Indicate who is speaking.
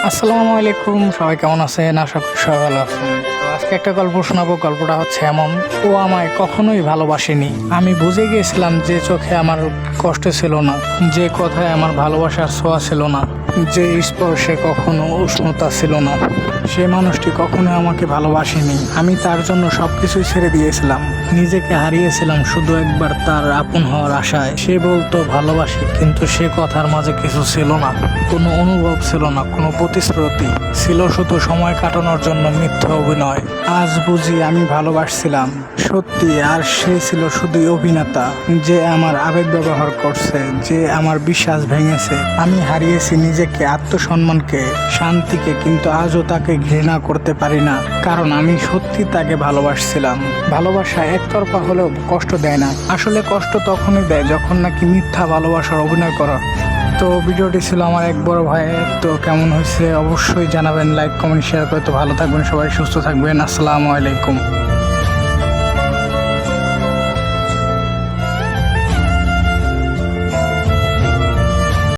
Speaker 1: আসসালামু আলাইকুম, সবাই কেমন আছেন? আশা করি সবাই ভালো আছেন। তো আজকে একটা গল্প শোনাবো। গল্পটা হচ্ছে এমন: ও আমায় কখনোই ভালোবাসেনি। আমি বুঝে গিয়েছিলাম যে চোখে আমার কষ্ট ছিল না, যে কথায় আমার ভালোবাসার ছোঁয়া ছিল না, যে স্পর্শে কখনো উষ্ণতা ছিল না, সে মানুষটি কখনোই আমাকে ভালোবাসেনি। আমি তার জন্য সবকিছুই ছেড়ে দিয়েছিলাম, নিজেকে হারিয়েছিলাম শুধু একবার তার আপন হওয়ার আশায়। সে বলতো ভালোবাসি, কিন্তু সে কথার মাঝে কিছু ছিল না, কোনো অনুভব ছিল না, কোনো প্রতিশ্রুতি ছিল, শুধু সময় কাটানোর জন্য মিথ্যা অভিনয়। আজ বুঝি আমি ভালোবাসছিলাম সত্যি, আর সে ছিল শুধুই অভিনেতা, যে আমার আবেগ ব্যবহার করছে, যে আমার বিশ্বাস ভেঙেছে। আমি হারিয়েছি নিজেকে, আত্মসম্মানকে, শান্তিকে, কিন্তু আজও তাকে ঘৃণা করতে পারি না, কারণ আমি সত্যি তাকে ভালোবাসছিলাম। ভালোবাসা একতরফা হলেও কষ্ট দেয় না, আসলে কষ্ট তখনই দেয় যখন নাকি মিথ্যা ভালোবাসার অভিনয় করা। তো ভিডিওটি ছিল আমার এক বড় ভাইয়ের। তো কেমন হয়েছে অবশ্যই জানাবেন, লাইক কমেন্ট শেয়ার করে। তো ভালো থাকবেন সবাই, সুস্থ থাকবেন। আসসালামু আলাইকুম।